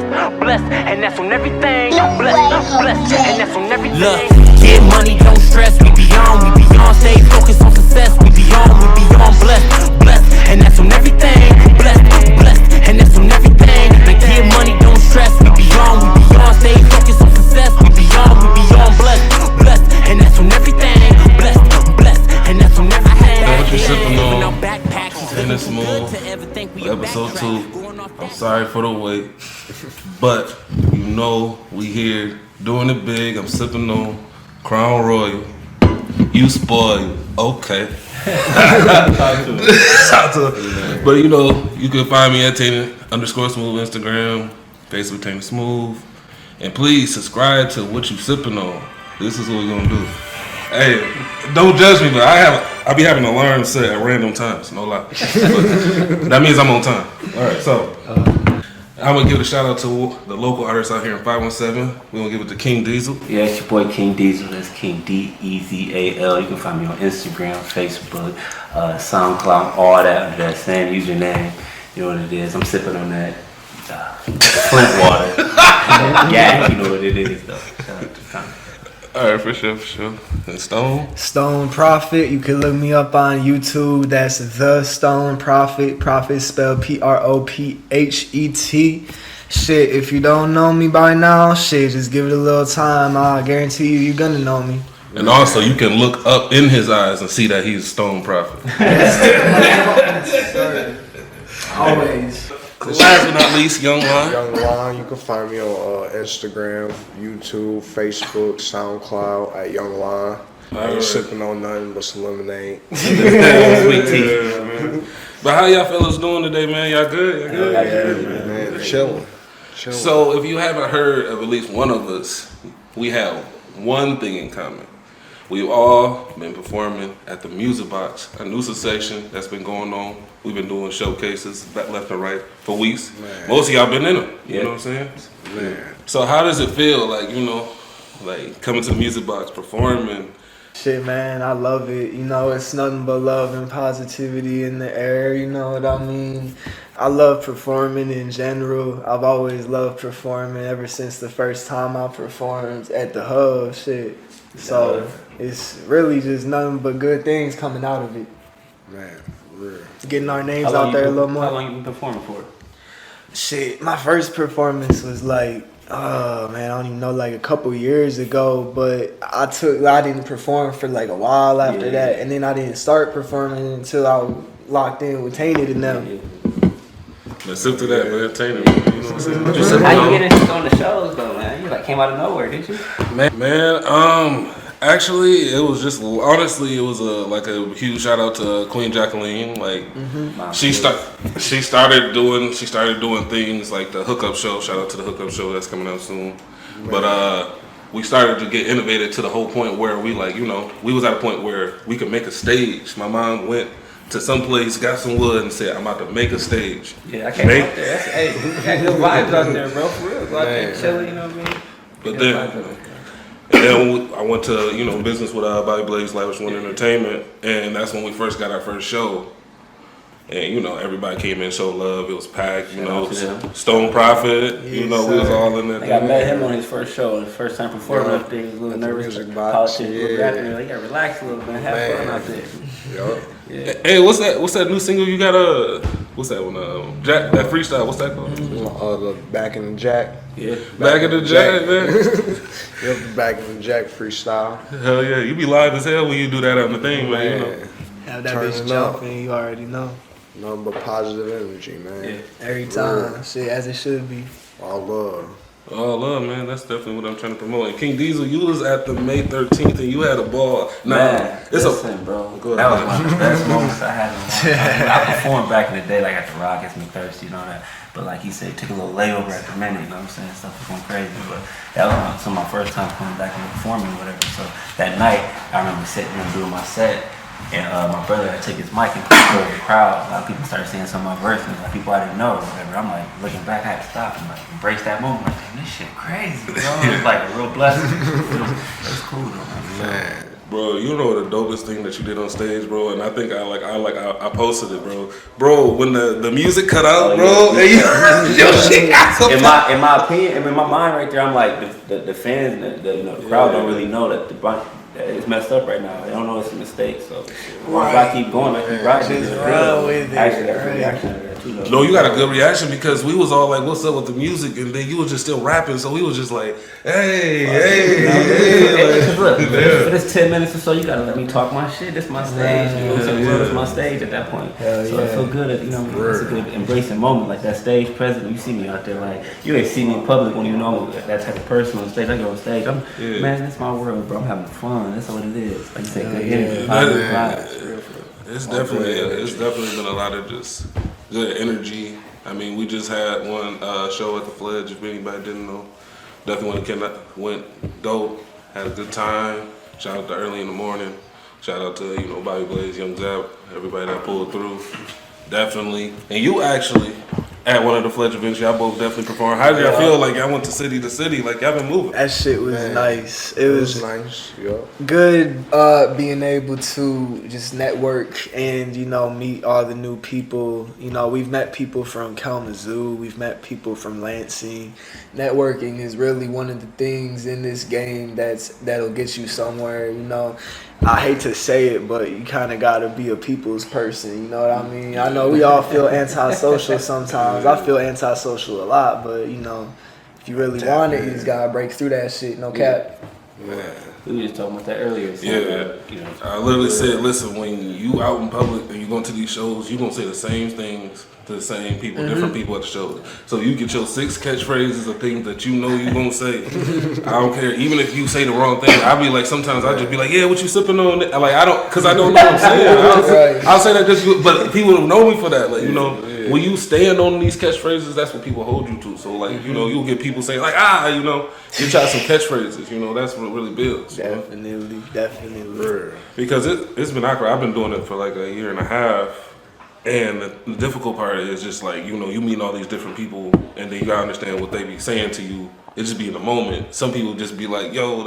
blessed, blessed, and that's on everything. Blessed, blessed, and that's on everything. Look, get money, don't stress. We be on, stay focused on success. We be on, blessed, blessed, and that's on everything. Blessed, blessed, and that's on everything. Like get money, don't stress. We be on, stay focused on success. We be on, blessed, blessed, and that's on everything. Blessed, blessed, and that's on everything. Know what you're sipping on? In this move, episode 2. I'm sorry for the wait, but you know we here doing it big. I'm sipping on Crown Royal. You spoiled, okay. But you know, you can find me at Tainted_Smooth Instagram, Facebook Tainted Smooth, and please subscribe to What You Sipping On. This is what we're gonna do. Hey, don't judge me, but I be having alarms set at random times, no lie. But that means I'm on time. All right, so I'm gonna give a shout out to the local artists out here in 517. We're gonna give it to King Dezal. Yeah, it's your boy King Dezal. That's King Dezal. You can find me on Instagram, Facebook, SoundCloud, all that under that same username. You know what it is. I'm sipping on that Flint water. Yeah, you know what it is though. Shout out to Connie. All right, for sure. And Stone Prophet. You can look me up on YouTube. That's The Stone Prophet. Prophet spelled Prophet. Shit, if you don't know me by now, shit, just give it a little time. I guarantee you're gonna know me. And also, you can look up in his eyes and see that he's a Stone Prophet. Always. Last but not least, Younglon. Younglon, you can find me on Instagram, YouTube, Facebook, SoundCloud at Younglon. I ain't sipping on nothing but some lemonade. Sweet tea. But how y'all fellas doing today, man? Y'all good? Yeah, man. Chilling. So if you haven't heard of at least one of us, we have one thing in common. We've all been performing at the Music Box, a new section that's been going on. We've been doing showcases left and right for weeks. Man. Most of y'all been in them. You know what I'm saying? Man. So how does it feel, like, you know, like coming to the Music Box, performing? Shit, man, I love it. You know, it's nothing but love and positivity in the air. You know what I mean? I love performing in general. I've always loved performing ever since the first time I performed at the Hub. Shit. So it's really just nothing but good things coming out of it. Man, for real. Getting our names out there a little more. How long you been performing for? Shit, my first performance was like, oh man, I don't even know, like a couple years ago. But I didn't perform for like a while after that, and then I didn't start performing until I was locked in with Tainted and them. Let's sip to that, man. Tainted, you know what I'm saying? What you sipping How on? you get into on the shows though, man? You like came out of nowhere, did you? Man, actually, it was just, honestly, it was a huge shout out to Queen Jacqueline. Like, she started doing things like the Hookup Show. Shout out to the Hookup Show that's coming out soon. But we started to get innovative to the whole point where we, like, you know, we was at a point where we could make a stage. My mom went to some place, got some wood, and said, "I'm about to make a stage." Yeah, I came out there. Hey, we got good vibes out there, bro. For real, go out there chilling. You know what I mean? But then I went to, you know, business with Bobby Blaze, Lavish One Entertainment, and that's when we first got our first show. And, you know, everybody came in, showed love. It was packed, you know, Stone Prophet, you know, we was all in there. I met him on his first show, his first time performing up there. He was a little nervous, politics, like, yeah, relax a little bit, have fun out there. Yeah. Hey, what's that new single you got? What's that one? Jack, that freestyle. What's that called? Back in the Jack. Yeah, Back in the Jack, man. Yep, Back in the Jack freestyle. Hell yeah, you be live as hell when you do that on the thing, man. You know? Have that bitch jumping, you already know. Nothing but positive energy, man. Yeah. Every time, shit, as it should be. All love. Oh, love, man. That's definitely what I'm trying to promote. And King Dezal, you was at the May 13th and you had a ball. Man, listen, bro. That was one of the best moments I had in a long time. I performed back in the day, like at the Rockets, Me Thirsty, and all that. But like he said, it took a little layover at the minute, you know what I'm saying? Stuff was going crazy. But that was my first time coming back and performing or whatever. So that night, I remember sitting there doing my set. And my brother had took his mic and put it over the crowd. A lot of people started saying some of my verses, like people I didn't know or whatever. I'm like looking back, I had to stop and like embrace that moment. Like, damn, this shit crazy, bro. It was like a real blessing. It was cool though, man. Bro, you know the dopest thing that you did on stage, bro, and I think I posted it, bro. Bro, when the music cut out, bro, and your shit got so in my opinion, in my mind right there, I'm like the fans, the crowd don't really know that it's messed up right now. They don't know it's a mistake. So if I keep going, I keep riding. Just run with it. Actually, that's a reaction out of that too. Though. No, you got a good reaction because we was all like, "What's up with the music?" And then you was just still rapping, so we was just like, "Hey." Look, for this 10 minutes or so, you gotta let me talk my shit. This my stage. You know what I'm saying? It's my stage at that point. So I feel good. It's a good embracing moment, like that stage presence. You see me out there, like you ain't see me in public when you know that type of person on stage. I go on stage, man, that's my world, bro. I'm having fun. That's what it is. Like you said, good energy, positive vibes. It's definitely been a lot of just good energy. I mean, we just had one show at the Fledge. If anybody didn't know, definitely went dope. Had a good time. Shout out to Early in the Morning. Shout out to Bobby Blaze, Young Zap, everybody that pulled through. Definitely. And you actually at one of the Fledge events, y'all both definitely performed. How did y'all feel? Like y'all went to city to city, like y'all been moving. That shit was nice. It was nice. Yeah. good being able to just network and meet all the new people. We've met people from Kalamazoo, we've met people from Lansing. Networking is really one of the things in this game that'll get you somewhere. I hate to say it, but you kind of gotta be a people's person. You know what I mean? I know we all feel antisocial sometimes. I feel antisocial a lot, but if you really want it, you just gotta break through that shit. No cap. Man. We were just talking about that earlier. So I literally said, listen, when you out in public and you going to these shows, you gonna say the same things to the same people, different people at the shows. So you get your 6 catchphrases of things that you gonna say. I don't care, even if you say the wrong thing. I'll be like, sometimes I'll just be like, yeah, what you sipping on? Like I don't know what I'm saying. I'll say that just, but people don't know me for that. Like when you stand on these catchphrases, that's what people hold you to. So like you'll get people saying like you try some catchphrases. That's what really builds. Definitely. Because it's been awkward. I've been doing it for like a year and a half. And the difficult part is just like, you meet all these different people and then you gotta understand what they be saying to you. It just be in the moment. Some people just be like, yo,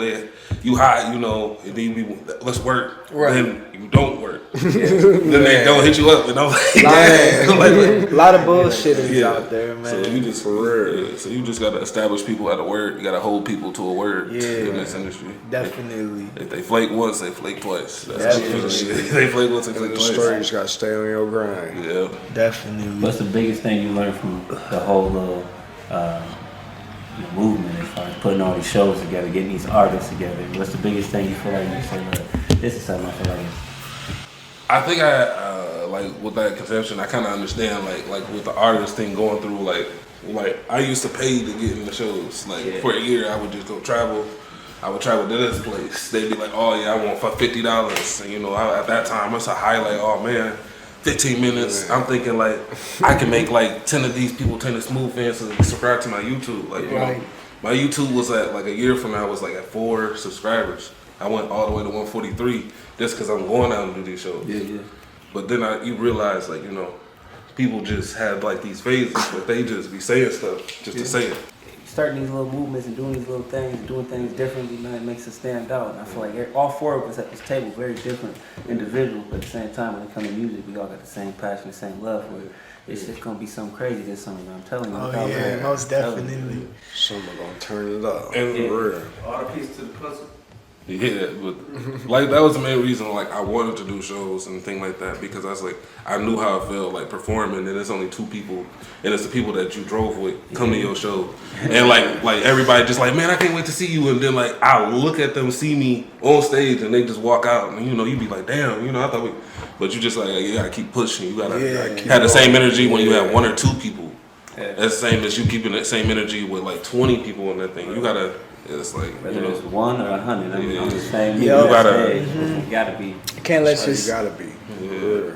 you hot, and then you be, let's work. Right. Then you don't work. Then they don't hit you up. And I'm like, a lot of bullshit is out there, man. So you just gotta establish people at a word. You gotta hold people to a word in this industry. Definitely. If they flake once, they flake twice. That's if they flake once, they flake twice. You just gotta stay on your grind. Yeah. Definitely. What's the biggest thing you learned from the whole movement as far as putting all these shows together, getting these artists together? What's the biggest thing you feel like you say, look, this is something I feel like? I think I like with that conception, I kind of understand like with the artist thing going through like I used to pay to get in the shows. For a year, I would just go travel. I would travel to this place. They'd be like, oh yeah, I want for $50. And at that time, it's a highlight. Oh man, 15 minutes. I'm thinking like I can make like 10 of these people, 10 of Smooth fans to subscribe to my YouTube. Like my YouTube was at like a year from now was like at 4 subscribers. I went all the way to 143 just because I'm going out and do these shows. Yeah. But then you realize like people just have like these phases, but they just be saying stuff just to say it. Starting these little movements and doing these little things, doing things differently, man, it makes us stand out. And I feel like all 4 of us at this table, very different individuals, but at the same time, when it comes to music, we all got the same passion, the same love for it. It's just gonna be something crazy this summer, man. I'm telling you. Oh yeah, most definitely. Summer gonna turn it up. And for real. All the pieces to the puzzle. Yeah, but like that was the main reason like I wanted to do shows and things like that because I was like I knew how it felt like performing and it's only 2 people and it's the people that you drove with come to your show and like everybody just like man I can't wait to see you and then like I look at them see me on stage and they just walk out and you be like damn I thought but you just like you gotta keep pushing you gotta have the same energy when you have 1 or 2 people. That's the same as you keeping that same energy with like 20 people on that thing. You gotta. It's like whether it's 1 or 100, I mean, on the same. You gotta. You gotta be. Can't let you gotta be.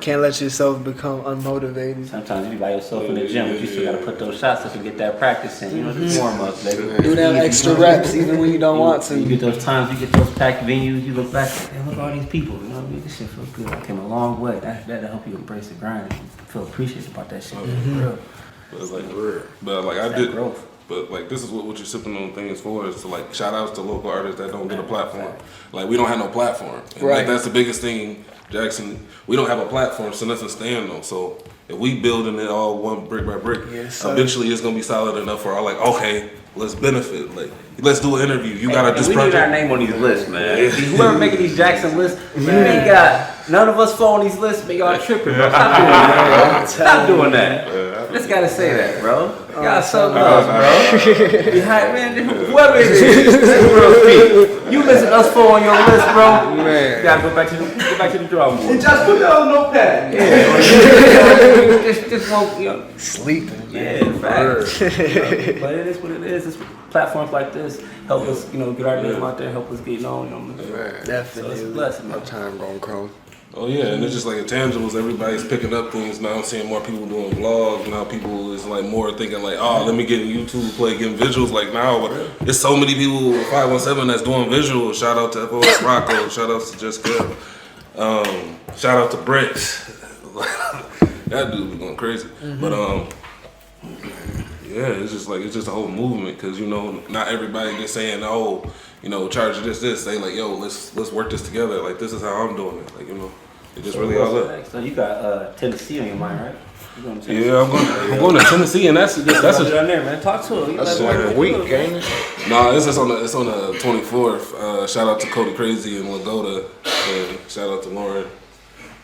Can't let yourself become unmotivated. Sometimes you be by yourself in the gym, but you still gotta put those shots up and get that practice in. The warm ups, baby. Do them extra reps even when you don't want to. You get those times, you get those packed venues. You look back, like, look at all these people. You know what I mean? This shit feels good. I came a long way. That'll help you embrace the grind and feel appreciated about that shit. But it's like, but like I did. Growth. But like this is what you're sipping on thing is for, is to like shout outs to local artists that don't get a platform. Like we don't have no platform. And like that's the biggest thing, Jackson. We don't have a platform, so nothing to stand on. So if we building it all one brick by brick, eventually it's gonna be solid enough for all like, okay, let's benefit. Like let's do an interview. You got this we project. need our name on these lists, man. Whoever making these Jackson lists, you ain't got none of us fall on these lists, but y'all tripping, bro. Stop doing that, bro. Stop doing that. Just gotta say that, bro. Y'all so love, bro. Man, whoever it is, real you missing us four on your list, bro. Man, you gotta go back to the drawing board. And just put that on notepad. Yeah, just won't, you know, sleeping. Yeah, facts. But it is what it is. It's platforms like this help us, get our name out there, help us get known. Man, definitely. So it's a blessing. No time gonna come. Oh yeah, and it's just like intangibles. Everybody's picking up things now. I'm seeing more people doing vlogs now. People is like more thinking like, oh, let me get in YouTube, getting visuals. Like now, there's so many people 517 that's doing visuals. Shout out to FOS Rocco. Shout out to Jessica. Shout out to Bricks. That dude was going crazy. But yeah, it's just a whole movement because not everybody just saying charge this. They like, yo, let's work this together. Like this is how I'm doing it. Like it just really all up. So you got Tennessee on your mind, right? Yeah, I'm going to Tennessee, and that's down there, man. Talk to him. That's like a week, ain't it? No, it's on the 24th. Shout out to Cody Crazy and Lagoda, and shout out to Lauren.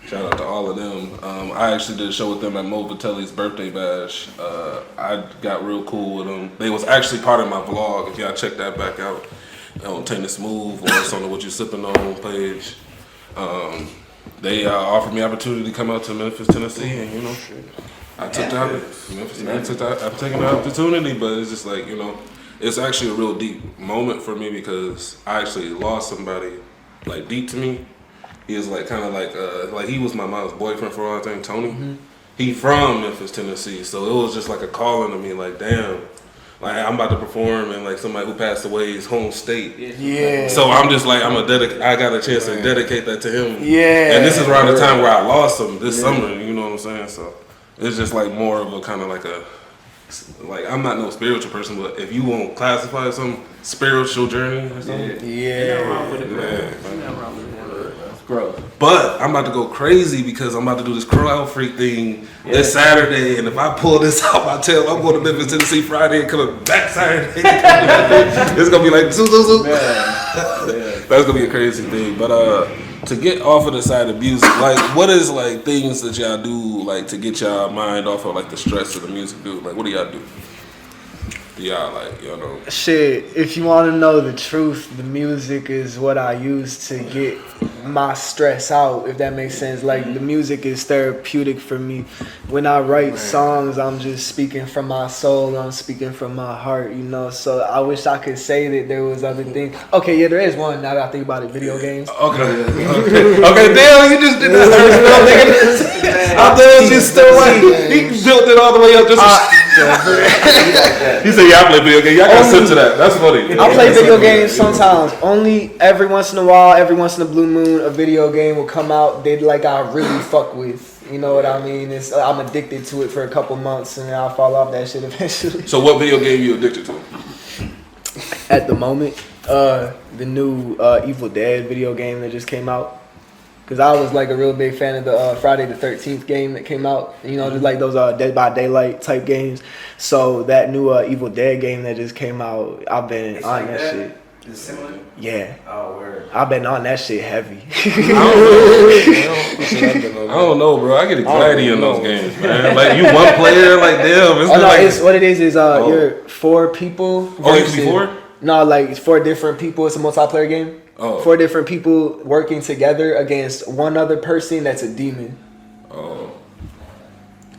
Shout out to all of them. I actually did a show with them at Mo Vitelli's birthday bash. I got real cool with them. They was actually part of my vlog. If y'all check that back out on Tennis Move or it's on the What You Sippin' On page. They offered me opportunity to come out to Memphis, Tennessee, and I took I've taken the opportunity, but it's just like it's actually a real deep moment for me because I actually lost somebody like deep to me. He was like kind of like he was my mom's boyfriend for all I think, Tony. He from Memphis, Tennessee, so it was just like a calling to me, like damn, like I'm about to perform in like somebody who passed away his home state. Yeah. So I'm just like I got a chance to dedicate that to him. Yeah. And this is around the time where I lost him this summer. You know what I'm saying? So it's just like more of a kind of like I'm not no spiritual person, but if you won't classify some spiritual journey or something, Growth. But I'm about to go crazy because I'm about to do this crowd freak thing this Saturday, and if I pull this out my tail, I'm going to Memphis, Tennessee Friday and coming back Saturday. It's gonna be like zoo. That's gonna be a crazy thing. But to get off of the side of music, like what is like things that y'all do like to get y'all mind off of like the stress of the music do? Like what do y'all do? Shit, if you want to know the truth, the music is what I use to get my stress out, if that makes sense. Like the music is therapeutic for me. When I write songs, I'm just speaking from my soul, I'm speaking from my heart, so I wish I could say that there was other things. Okay, yeah, there is one now that I think about it, video games. Okay, damn, you just did that. I thought you still like he built it all the way up just he said, yeah, I play video games. Y'all gotta sit to that. That's funny. I play video games sometimes. Only every once in a while, every once in a blue moon, a video game will come out that like I really fuck with. You know what I mean? I'm addicted to it for a couple months and then I'll fall off that shit eventually. So what video game you addicted to? At the moment, the new Evil Dead video game that just came out. Because I was like a real big fan of the Friday the 13th game that came out. Just like those Dead by Daylight type games. So that new Evil Dead game that just came out, I've been on that shit. Is it similar? Yeah. Oh, word. I've been on that shit heavy. I don't know, bro. I get anxiety in those games, man. Like you one player, like damn. It's what it is you're 4 people. Oh, you can be 4? No, like it's 4 different people. It's a multiplayer game. Oh. 4 different people working together against one other person that's a demon. Oh.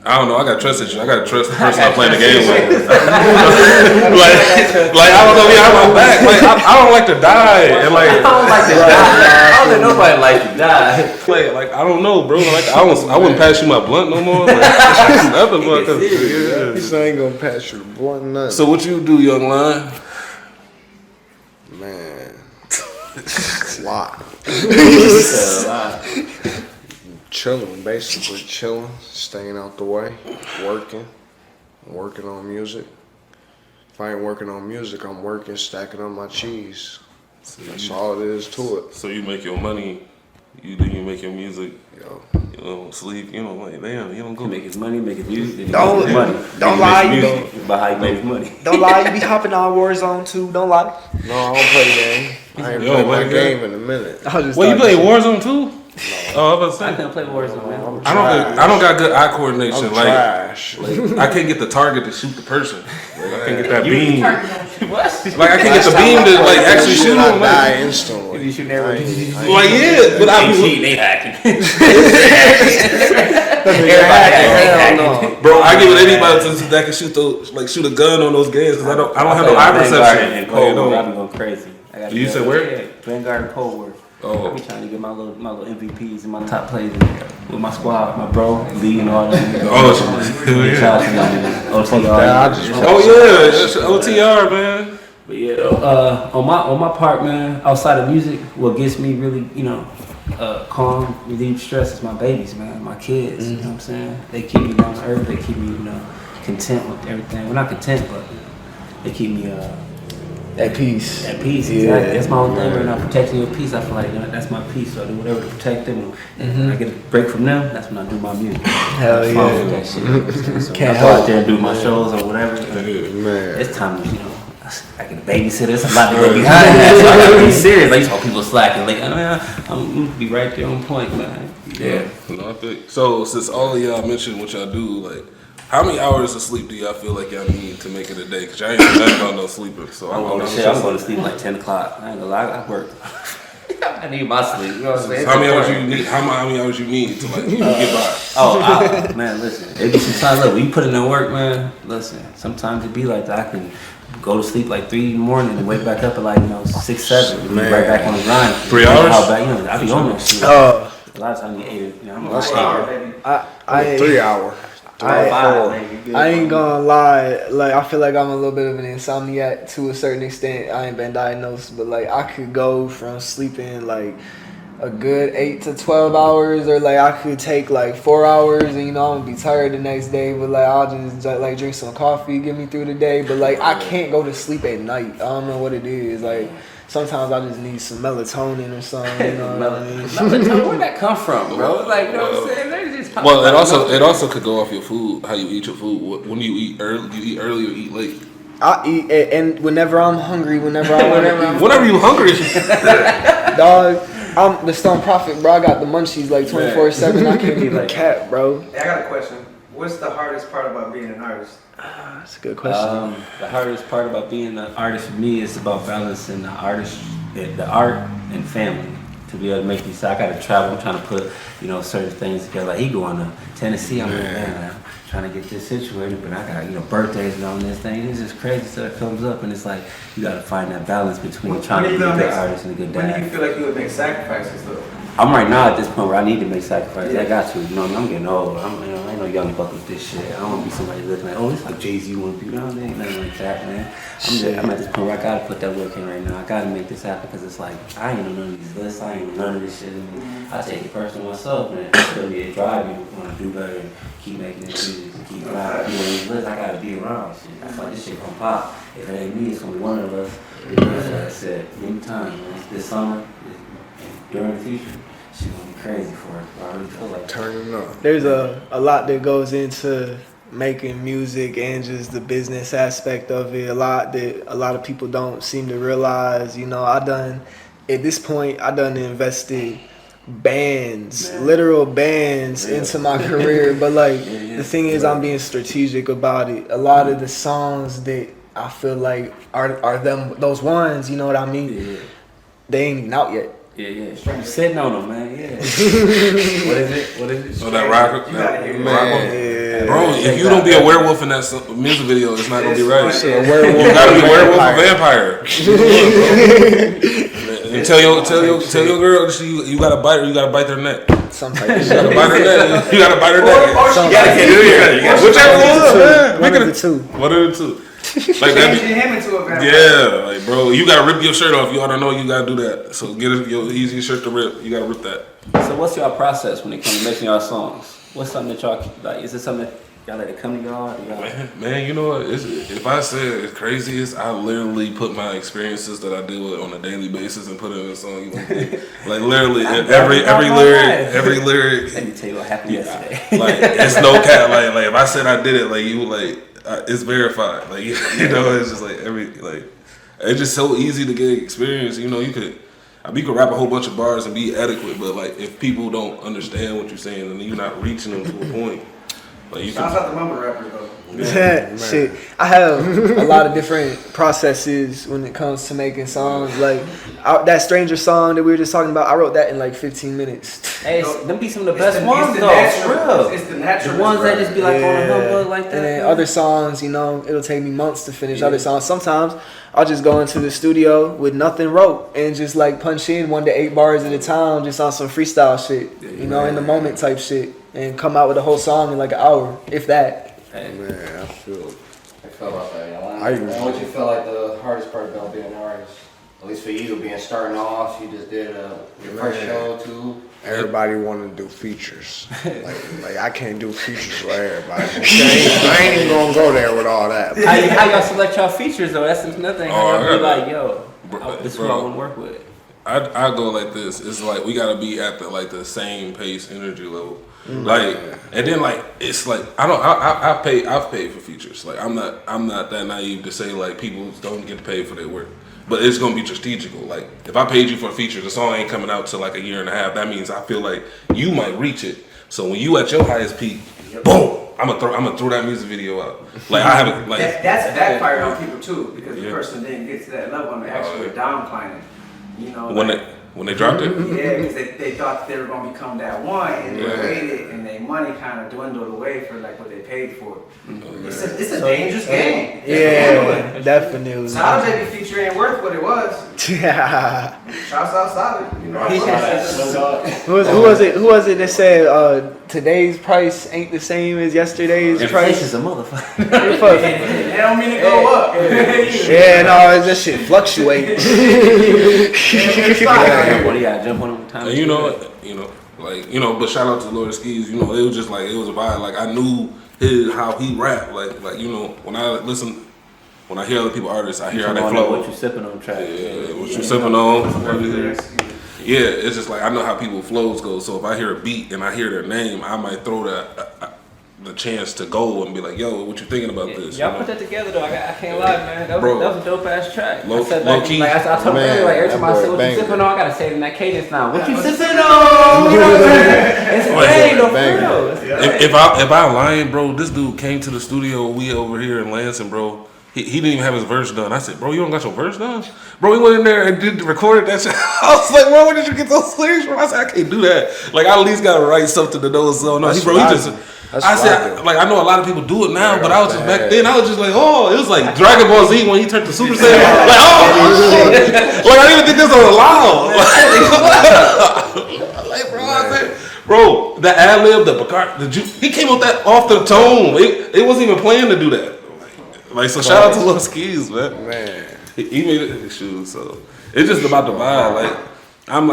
I don't know. I got trust issues. I got to trust the person I'm playing the game with. like I don't know. Yeah, I'm back. Like I don't like to die. And like I don't like to die. I don't think nobody like to die. Like I don't know, bro. Like I wouldn't pass you my blunt no more. Like, nothing, yeah. He said I ain't gonna pass you the blunt nothing. So what you do, Younglon? Man. A lot. Chilling, basically chilling, staying out the way, working on music, If I ain't working on music, I'm working, stacking up my cheese. That's all it is to it. So you make your money, you make your music. Yo. You don't sleep. You don't like damn. You don't go. Make his money, make his music. Then Don't- make his money. don't Then he lie, makes you music about how he made his money. Don't lie, you be hopping on Warzone too. Don't lie. No, I don't play the game. I ain't Yo, played my play the game in a minute. I was just Well, you play talking Warzone too? Oh, I was I about to say. couldn't play Warzone, man. I don't got good eye coordination. I'm Like trash. I can't get the target to shoot the person. Like, I can't get that You beam. what? Like I can't get the beam to like actually shoot him. I Like, die instantly. You shoot everyone. like yeah, but I They be, cheating, they hacking. bro, I give it anybody that can shoot a gun on those games because I don't have no eye perception. And Like, Cold you know. War, I be going crazy. I gotta You go- said where? Yeah, Vanguard and Cold War. Oh. I be trying to get my little MVPs and my top plays in there with my squad, my bro, Lee and all that. Oh, Shout out to them. OTR. Oh yeah, OTR man. But yeah, on my part, man, outside of music, what gets me really, calm, relieve stress is my babies, man, my kids. You know what I'm saying? They keep me down to earth. They keep me, content with everything. Well, not content, but they keep me at peace. at peace. Yeah. Exactly. That's my whole thing right now. Protecting your peace. I feel like that's my peace. So I do whatever to protect them. And when I get a break from them, that's when I do my music. Hell I'm yeah. fine with that shit. So Can't I go out help. there and do my shows or whatever. Man. It's time to, I get a babysitter. It's a lot to go behind that. So I gotta be serious. Like, saw people slacking. Like, I'm gonna be right there on point, man. Yeah. No, I think so. Since all of y'all mentioned what y'all do, like, how many hours of sleep do y'all feel like y'all need to make it a day? Cause y'all ain't nothing about no sleeping. So I'm going to sleep like 10 o'clock. I ain't gonna lie, I work. I need my sleep. You know what I'm saying? How many hours you need? How many hours you need to like get by? Man, listen. It be sometimes, look, when you put in the work, man, listen, sometimes it be like that. I can go to sleep like 3 in the morning and wake back up at like, 6, 7. And be right back on the grind. 3 hours? I be on that shit. Oh, A lot of times you 8, I'm a That's lot not I 3 hour. I ain't gonna lie, like I feel like I'm a little bit of an insomniac to a certain extent. I ain't been diagnosed, but like I could go from sleeping like a good 8 to 12 hours, or like I could take like 4 hours and I'm gonna be tired the next day, but like I'll just like drink some coffee, get me through the day. But like I can't go to sleep at night. I don't know what it is. Like sometimes I just need some melatonin or something. You know what I mean? Where'd that come from, bro? Like, you know what I'm saying? They just pop Well, up. it also could go off your food, how you eat your food. When you eat early, do you eat early or eat late? I eat and whenever I'm hungry, whenever I want to eat. Whenever you hungry. Dog, I'm the Stone Prophet, bro. I got the munchies like 24/7. I can't even cap, bro. Hey, I got a question. What's the hardest part about being an artist? That's a good question. The hardest part about being an artist for me is about balancing the art and family. To be able to make these, I gotta travel. I'm trying to put, certain things together. Like he going to Tennessee. I'm like, man, I'm trying to get this situated, but I got, birthdays and all this thing. It's just crazy stuff that comes up, and it's like you gotta find that balance between trying to be a good artist and a good When do dad. you feel like you would make sacrifices though? I'm right now at this point where I need to make sacrifices. I got to. I'm getting old. I ain't no young buck with this shit. I don't want to be somebody looking like, oh, it's like Jay-Z want to be. Nothing like that, man. I'm at this point where I gotta put that work in right now. I gotta make this happen because it's like I ain't know none of these lists. I ain't know none of this shit. I take it personal myself, man. It's gonna be a drive you want to do better and keep making it music and keep driving. These lists, I gotta be around. Shit. I feel like this shit gonna pop. If it ain't me, it's gonna be one of us. Like I said, anytime, man. This summer, during the future. She's gonna be crazy for us. I already feel like Turning up. There's a lot that goes into making music and just the business aspect of it. A lot that a lot of people don't seem to realize. At this point, I done invested bands, literal bands into my career. But like the thing is, I'm being strategic about it. A lot of the songs that I feel like are those ones. You know what I mean? yeah. They ain't even out yet. Yeah. You sitting on them, man. Yeah. What is it? So that rock, Man. bro. If you don't be a werewolf in that music video, it's not gonna be right. A werewolf. You gotta be werewolf or vampire. And tell your girl you gotta bite her. You gotta bite their neck. Some type of You gotta shit. bite her neck. You gotta bite her neck. Some- Whichever one, man. One of the two. One of the two. Like that. Changing him into a vampire. Yeah, like bro, you gotta rip your shirt off. You ought to know you gotta do that. So get your easy shirt to rip. You gotta rip that. So what's your process when it comes to making y'all songs? What's something that y'all like? Is it something that Y'all let it come to y'all? Man, you know what? If I say it's crazy, I literally put my experiences that I deal with on a daily basis and put it in a song. You know, like literally, every lyric. Let me tell you what happened yesterday. Like it's no cap. Like if I said I did it, like you like it's verified. Like you know, it's just like it's just so easy to get experience. You know, you could rap a whole bunch of bars and be adequate, but like if people don't understand what you're saying and you're not reaching them to a point. Like you Shouts out the mumble rappers though. Yeah, shit. I have a lot of different processes when it comes to making songs. Like that Stranger song that we were just talking about, I wrote that in like 15 minutes. Hey, them be some of the best ones though, for real. It's the natural. The ones that just be like on a humbug like that. And then other songs, you know, it'll take me months to finish other songs. Sometimes I'll just go into the studio with nothing wrote and just like punch in 1 to 8 bars at a time, just on some freestyle shit, you know, in the moment type shit, and come out with a whole song in like an hour, if that. Man, I feel about that. What you feel like the hardest part about being an artist? At least for you, being starting off, you just did your first show too. everybody want to do features. Like I can't do features for everybody. I ain't even gonna go there with all that. How y'all select y'all features though? That's another thing. How y'all be like, yo, this is what I want to work with. I go like this. It's like we gotta be at the same pace, energy level. Like, and then like it's like I've paid for features. Like I'm not that naive to say like people don't get paid for their work. But it's gonna be strategical. Like if I paid you for a feature, the song ain't coming out till like a year and a half. That means I feel like you might reach it. So when you at your highest peak, boom, I'm gonna throw that music video out. Like I haven't like that's backfired on people too because the person didn't get to that level and they actually were downplaying it. You know, when they dropped it. Yeah, because they thought that they were gonna become that one, and they waited, and their money kind of dwindled away for like what they paid for. It's a dangerous game. Yeah, definitely. Solid Baby feature ain't worth what it was. Yeah. Shouts out Solid. You know, Who was it that said today's price ain't the same as yesterday's price? Is a motherfucker. They don't mean to go up. Yeah, no, that shit fluctuates. What do you got? Jump on them time. And you know, but shout out to Lord Skis. You know, it was just like it was a vibe. Like I knew how he rapped. Like you know, when I hear other people artists, I hear how they flow. What you sipping on track? Yeah, what you sipping on? Yeah, it's just like I know how people flows go. So if I hear a beat and I hear their name, I might throw the chance to go and be like, "Yo, what you thinking about this?" Y'all put that together though. I can't lie, man. That was a dope ass track. Low key. I told him earlier, like every time I say what you sipping on, I gotta say it in that cadence now. What you sipping on? You know what I'm saying? It's great, no for real. If I'm lying, bro, this dude came to the studio. We over here in Lansing, bro. He didn't even have his verse done. I said, bro, you don't got your verse done? Bro, he went in there and recorded that shit. I was like, bro, where did you get those lyrics from? I said, I can't do that. Like, I at least got to write something to know. So, no, I said, like, I know a lot of people do it now, but I was just back then, I was just like, oh, it was like Dragon Ball Z when he turned to Super Saiyan. Like, oh, shit. Like, I didn't even think this was allowed. Like, bro, I said, bro, the ad-lib, the Picard, he came up that off the tone. It wasn't even planned to do that. Like, so shout out to Lil Skis, man. He made it in his shoes, so it's just about the vibe. Like, I'm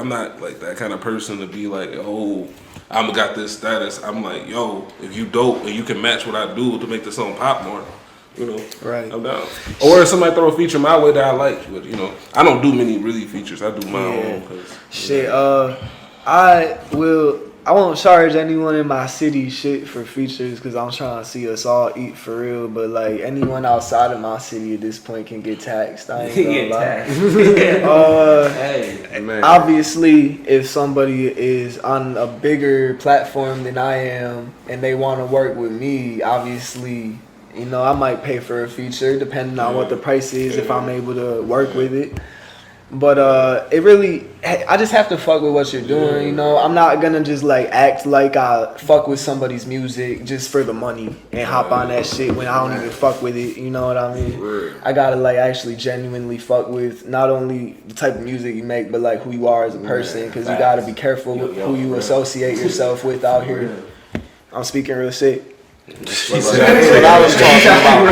not like that kind of person to be like, oh, I'm got this status. I'm like, yo, if you dope and you can match what I do to make the song pop more, you know, right? I'm down. Or if somebody throw a feature my way that I like, but you know, I don't do many really features. I do my own. Shit, I won't charge anyone in my city shit for features because I'm trying to see us all eat for real. But like anyone outside of my city at this point can get taxed. I ain't gonna lie. Obviously, if somebody is on a bigger platform than I am and they want to work with me, obviously, you know, I might pay for a feature depending on what the price is if I'm able to work with it. But I just have to fuck with what you're doing, you know. I'm not gonna just like act like I fuck with somebody's music just for the money and hop on that shit when I don't even fuck with it, you know what I mean? I gotta like actually genuinely fuck with not only the type of music you make, but like who you are as a person, because you gotta be careful with who you associate yourself with out here. I'm speaking real shit. That's what I was talking about.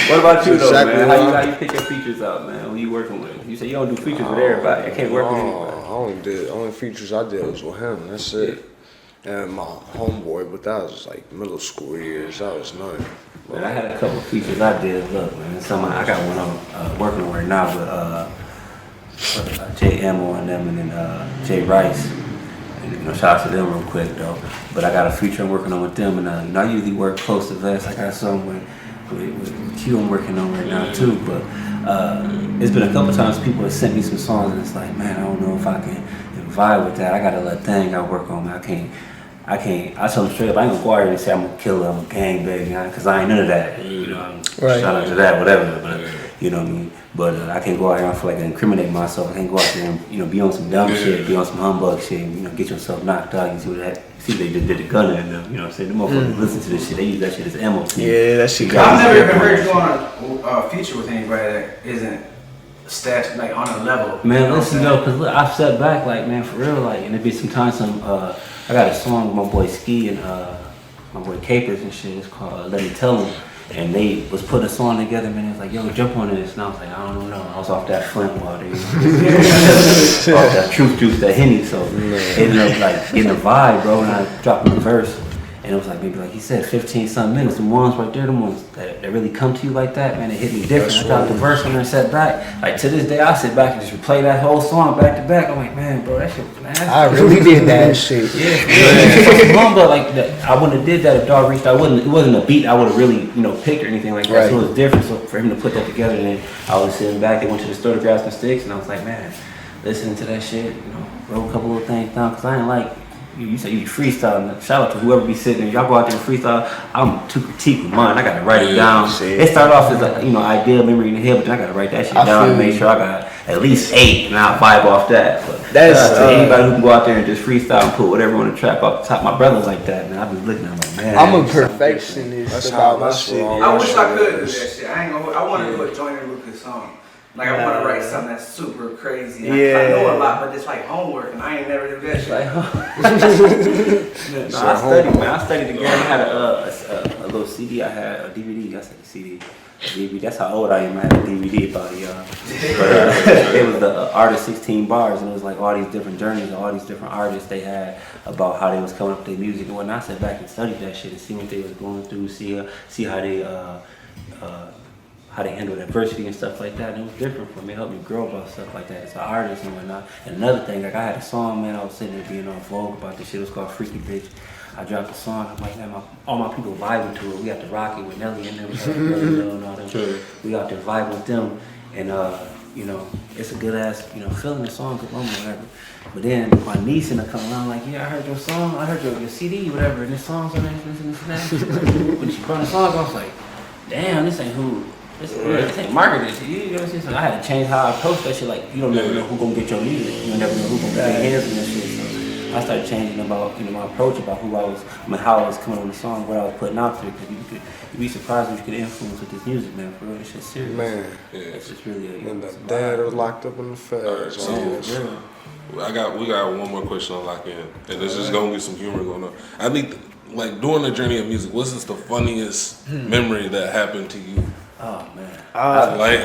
What about you though, man? How you pick your features out, man? Who you working with? You say you don't do features with everybody. I can't work with anybody. Only features I did was with him. That's it. and my homeboy, but that was like middle school years. That was nothing. Man, I had a couple features I did. Look, man, I got one I'm working on right now with J. Amo and them, and then Jay Rice. And, shout out to them real quick though. But I got a feature I'm working on with them, and I usually work close to Vest. I got something with Q I'm working on right now too. But it's been a couple times people have sent me some songs, and it's like, man, I don't know if I can vibe with that. I got a little thing I work on. Man, I tell them straight up, I ain't gonna go out here and say I'm a killer, I'm a gang baby, because I ain't none of that. You know, shout out to that, whatever. But you know what I mean. But I can't go out here and feel like I incriminate myself. I can't go out there and be on some dumb shit, be on some humbug shit, get yourself knocked out. You see what they just did the gunner and them. You know what I'm saying? The motherfuckers listen to this shit. They use that shit as ammo. Yeah, that shit. I've never even heard you on a feature with anybody that isn't stat like on a level. Man, listen though, cause look, I've stepped back like, man, for real, like, and it be sometimes I got a song with my boy Ski and my boy Capers and shit. It's called Let Me Tell Him. And they was putting a song together, man. It was like, yo, jump on this. And I was like, I don't know. I was off that Flint water, off that truth juice, that Henny. So it ended up like getting a vibe, bro. And I dropped the verse. And it was like, maybe like he said, 15-something minutes. The ones right there, the ones that really come to you like that, man, it hit me different. I dropped the verse on there and sat back. Like to this day, I sit back and just replay that whole song back to back. I'm like, man, bro, that shit was nasty. I really did that shit. Yeah, but like I wouldn't have did that if Dog reached. It wasn't a beat I would have really picked or anything like that. Right. So it was different. So for him to put that together, and then I was sitting back. They went to the store to grab some sticks, and I was like, man, listening to that shit, wrote a couple of things down because I ain't like. You say you freestyle. Shout out to whoever be sitting there. Y'all go out there and freestyle. I'm too critique with mine. I gotta write it down. It started off as idea, memory in the head, but then I gotta write that shit down and make sure I got at least 8, and I'll vibe off that. But that's anybody who can go out there and just freestyle and put whatever on the track off the top. My brother's like that, man. I've been looking at him like, man. I'm a perfectionist about my shit. I wish I could do that shit. I want to put Joyner Lucas song. Like I want to write something that's super crazy. I know a lot, but it's like homework, and I ain't never do that shit. I studied again. I had a little CD. I had a DVD. I said a CD. DVD. That's how old I am. I had a DVD about it, y'all. But it was the Artist 16 Bars, and it was like all these different journeys, all these different artists they had about how they was coming up with their music. And when I sat back and studied that shit and see what they was going through, see how they handle adversity and stuff like that. And it was different for me. It helped me grow about stuff like that as an artist and whatnot. And another thing, like I had a song, man, I was sitting there being on Vogue about this shit. It was called Freaky Bitch. I dropped a song. I'm like, man, all my people vibing to it. We got to rock it with Nelly and them, and all them. Sure. We out there vibing with them. And, it's a good ass, feeling the song, good moment, whatever. But then my niece and her come around like, yeah, I heard your song, I heard your CD, whatever, and this song's on this. When she brought the song, I was like, damn, this ain't who. This ain't marketed to you, know what I'm saying? So I had to change how I approach that shit. Like, you don't never know who gonna get your music. You never know who gonna get their hands on this shit. So I started changing about, my approach about how I was coming on the song, what I was putting out there. Because you'd be surprised what you could influence with this music, man. For real, this shit's serious. Man, it's just really and the dad was locked up in the feds. We got one more question on lock in, and there's just gonna be some humor going on. I think, like, during the journey of music, what's just the funniest memory that happened to you? Oh man!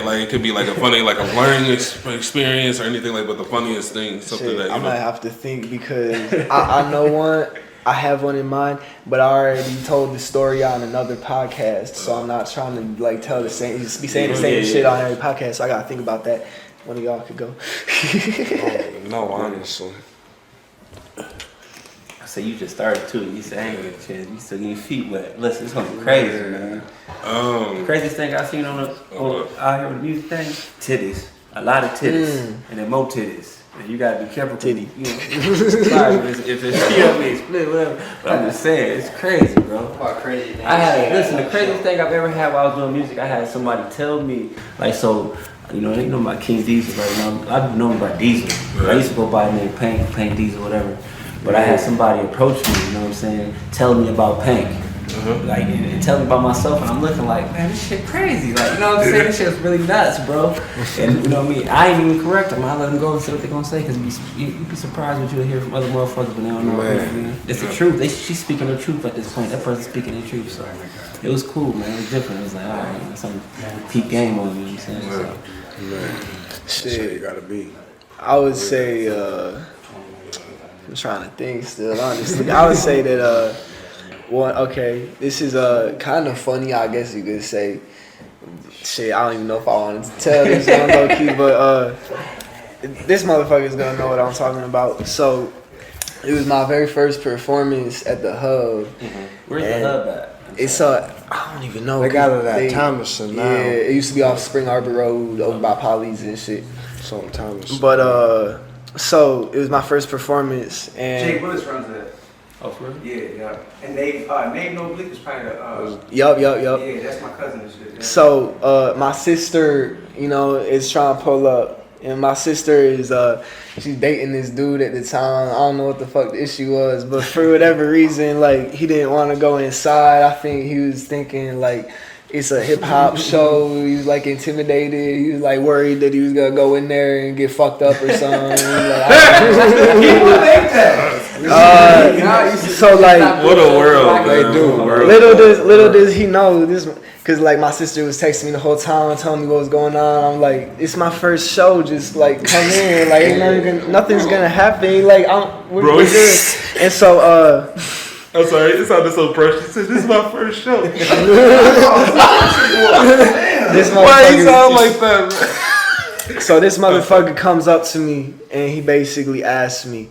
Like it could be like a funny, like a learning experience or anything like. But the funniest thing, something that I might have to think because I know one. I have one in mind, but I already told the story on another podcast, so I'm not trying to tell the same. Just be saying the same shit on every podcast. So I gotta think about that. One of y'all could go. No, honestly. So you just started too. You said I ain't get a chance. You still getting your feet wet. Listen, it's gonna be crazy, man. The craziest thing I seen out here with the music thing, titties. A lot of titties, and then more titties. And you gotta be careful. Titty. Sorry, if it's split, whatever. But I'm just saying, it's crazy, bro. Crazy. The craziest thing I've ever had while I was doing music, I had somebody tell me, they know about King Diesel right now. I've known about Diesel. Right. I used to go by the name Paint Diesel, whatever. But I had somebody approach me, you know what I'm saying, telling me about Pink. And telling me about myself, and I'm looking like, man, this shit crazy. Like, you know what I'm saying? This shit's really nuts, bro. And you know what I mean? I ain't even correct them. I let them go and see what they're gonna say, because you'd be surprised what you'll hear from other motherfuckers, but they don't know. Man. It's the truth. She's speaking the truth at this point. That person's speaking the truth. So it was cool, man. It was different. It was like, all right, some peak game on you know what I'm saying? Shit, you gotta be. I would say, I'm trying to think still, honestly. I would say that, this is kind of funny, I guess you could say. Shit, I don't even know if I wanted to tell this on low key, but this motherfucker's gonna know what I'm talking about. So, it was my very first performance at the Hub. Where's the Hub at? It's I don't even know. They got it at Thomason now. Yeah, it used to be off Spring Arbor Road over by Polly's and shit. So Thomason. But so it was my first performance and Jay Willis runs it. Oh, for real? Yeah. And Nate No Bleak is probably the Yup. Yeah, that's my cousin and shit. Yeah. So my sister, is trying to pull up. And my sister is she's dating this dude at the time. I don't know what the fuck the issue was, but for whatever reason, like he didn't want to go inside. I think he was thinking like it's a hip hop show. He was like intimidated. He was like worried that he was gonna go in there and get fucked up or something. People think that. So like, What a world, They man. do. little does he know this. Cause like my sister was texting me the whole time, telling me what was going on. I'm like, it's my first show. Just like come in, like nothing's gonna happen. Like we're good. And so I'm sorry, it sounded so precious. He said, this is my first show. this Why you motherfucker. sound like that, man? So this motherfucker comes up to me and he basically asks me,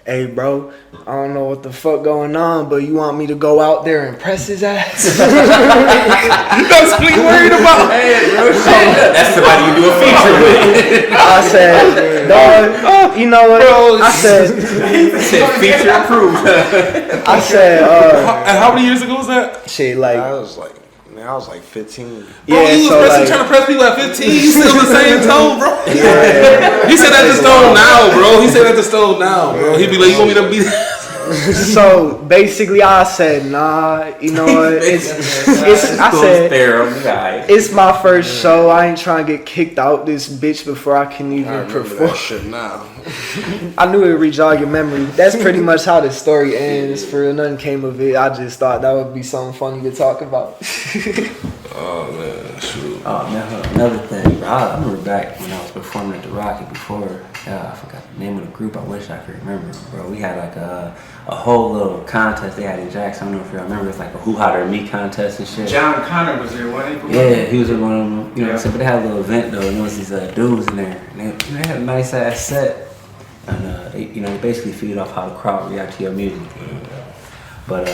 "Hey, bro, I don't know what the fuck going on, but you want me to go out there and press his ass?" That's what you worried about. That's somebody you do a feature with. I said, "Dog, you know what?" I said, Feature approved. "I said, And how many years ago was that? shit, like, I was like 15. Bro, yeah, he was so trying like, to press people at 15. He's still the same tone, bro. He said that to Stone now, bro. He said that to Stone now, bro. He'd be like, you want me to be so basically, I said, nah, you know what? It's I said, it's my first show. I ain't trying to get kicked out this bitch before I can I even remember perform." that shit now. I knew it would re-jog your memory. That's pretty much how the story ends. For nothing came of it. I just thought that would be something funny to talk about. Oh, man, shoot. Oh man, another thing, bro. I remember back when I was performing at the Rocket before. I forgot the name of the group. I wish I could remember, bro. We had like a whole little contest they had in Jackson. I don't know if you remember. It's like a Who Hotter Me contest and shit. John Connor was there, wasn't he? Yeah, he was in one of them. You know what I'm saying? But they had a little event though, and there was these dudes in there. And they had a nice ass set, and they basically feed off how the crowd react to your music. But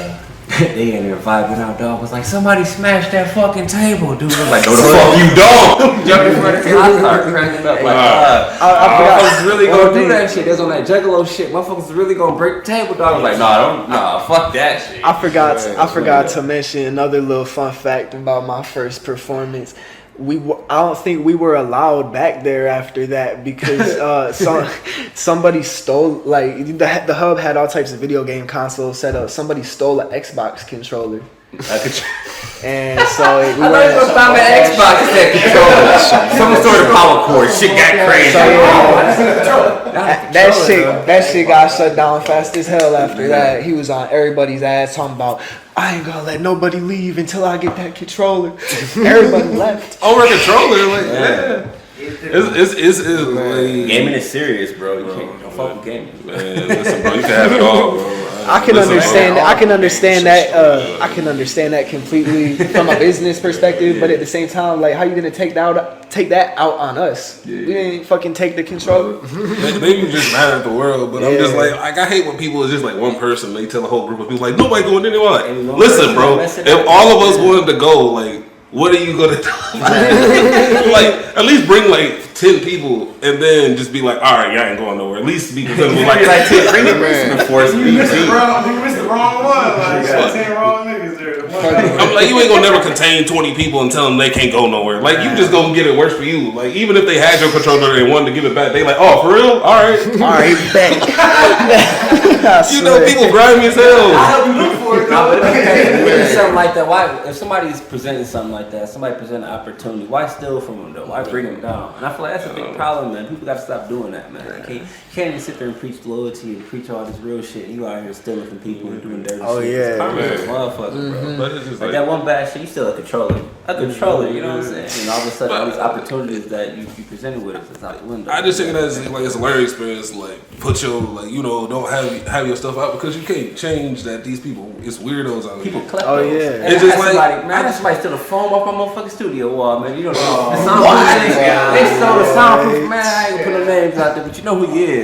they in there vibing out, dog. Was like, somebody smashed that fucking table, dude. I was like, no, the fuck you don't. Jumping for the table. I started cracking up like, motherfuckers really gonna do that shit. That's on that Juggalo shit. Motherfuckers really gonna break the table, dog. I was like, nah, fuck that shit. I forgot to mention another little fun fact about my first performance. I don't think we were allowed back there after that because somebody stole, like, the Hub had all types of video game consoles set up. Somebody stole an Xbox controller. And so we were gonna find an Xbox that controller. Some sort of power cord. Shit got crazy. That shit got shut down fast as hell after that. He was on everybody's ass talking about, I ain't gonna let nobody leave until I get that controller. Everybody left. Over a controller, like, yeah. It's like, Gaming is serious, bro. You can't fuck with gaming. man, listen, bro, you can have it all, bro. I can understand that. I can understand that completely from a business perspective. But at the same time, like, how you gonna take that out on us? We didn't fucking take the controller. They be just mad at the world, but I'm just like I hate when people is just like one person. They tell a whole group of people like nobody going anywhere. Like, listen, bro, if all of us wanted to go, like, what are you gonna do? Like, at least bring like 10 people and then just be like, all right, y'all ain't going nowhere. At least be presentable like 10. Bring the force. You missed the wrong one. Like, 10 wrong niggas there. I'm like, you ain't gonna never contain 20 people and tell them they can't go nowhere. Like, you just gonna get it worse for you. Like, even if they had your controller and wanted to give it back, they like, oh, for real? All right, back. You know, people grimy as hell. Something like that. Why, if somebody's presenting something like that, somebody present an opportunity, why steal from them though? Why bring them down? And I feel like that's a big problem, man. People gotta stop doing that, man. You can't even sit there and preach loyalty and preach all this real shit. You out here stealing from people and doing dirty Oh, shit. yeah. I'm a motherfucker, bro. But it's just Like that one bad shit, you still a controller. A controller, you know what I'm saying? And all of a sudden, all these opportunities that you presented with us is out the window. I just think it as like it's a learning experience. Like put your don't have your stuff out because you can't change that. These people, it's weirdos out People here. collect Oh, those. yeah. And It's just I had like- somebody, man, I had somebody steal the phone off my motherfucking studio wall, man. You don't know. They stole the soundproof, man. I ain't gonna put no names out there, but you know who he is.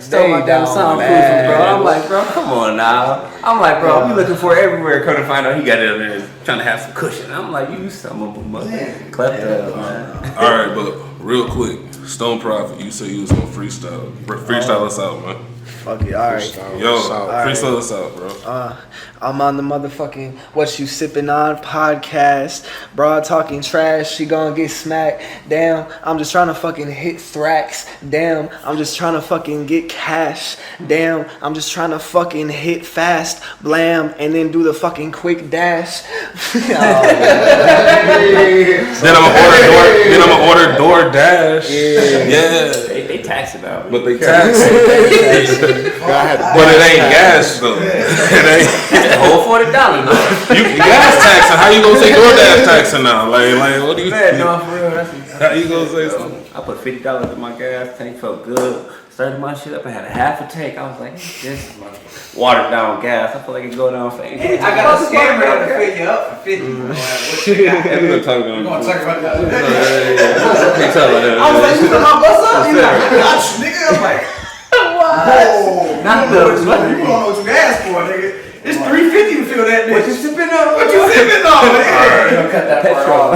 Stole my damn down soundproof, bad. bro. I'm like, bro, come on now. I'm like, bro, we looking for it everywhere. Come to find out he got it up there trying to have some cushion. I'm like, you some of them mother klepto, man. All right, but real quick, Stone Prophet, you said you was gonna freestyle. Freestyle us out, man. Fuck it, alright. Yo, Alright. freestyle us out, bro. I'm on the motherfucking What You Sippin' On podcast. Broad talking trash, she gon' get smacked. Damn, I'm just trying to fucking hit thrax. Damn, I'm just trying to fucking get cash. Damn, I'm just trying to fucking hit fast. Blam, and then do the fucking quick dash. Then I'ma order DoorDash. Yeah. They tax it out. But they tax it. But it ain't gas though. It ain't. The whole $40 though. You gas taxing. How you gonna say DoorDash taxing now? Like what do you? Man, no, for real. That's How you gonna say something? I put $50 in my gas tank, felt good. Started my shit up, I had a half a tank. I was like, this is watered down gas. I feel like it go down for 80. I got a scammer that'll fill you up for 50. What you got? We're gonna talk about We're gonna talk about that. I I was like, you put my bus up? You like, nigga, I'm like, whoa. Not you the- don't know what you asked for, nigga. It's $3.50 to fill that bitch. What you sipping on? What you sipping on, nigga? Cut that part off.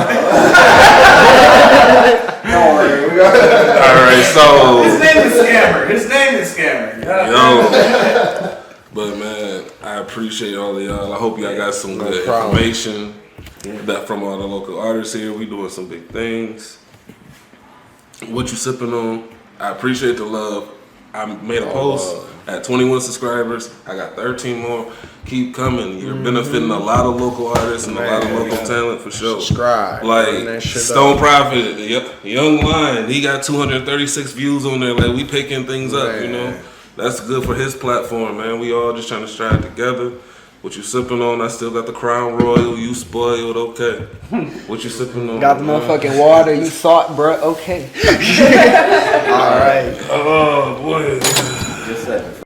Don't worry. All right, so His name is Scammer. His name is Scammer. yo, but man, I appreciate all of y'all. I hope y'all got some good problem. information that from all the local artists here. We doing some big things. What you sipping on? I appreciate the love. I made a post at 21 subscribers. I got 13 more. Keep coming. You're benefiting a lot of local artists and a lot of local talent for sure. Subscribe. Turn Like that shit Stone up. Prophet, Younglon, he got 236 views on there. Like we picking things up, you know. That's good for his platform, man. We all just trying to strive together. What you sipping on? I still got the Crown Royal. You spoiled, okay. What you sipping on? Got the man? motherfucking water, you thought, bruh, okay. Alright. Oh boy. Just said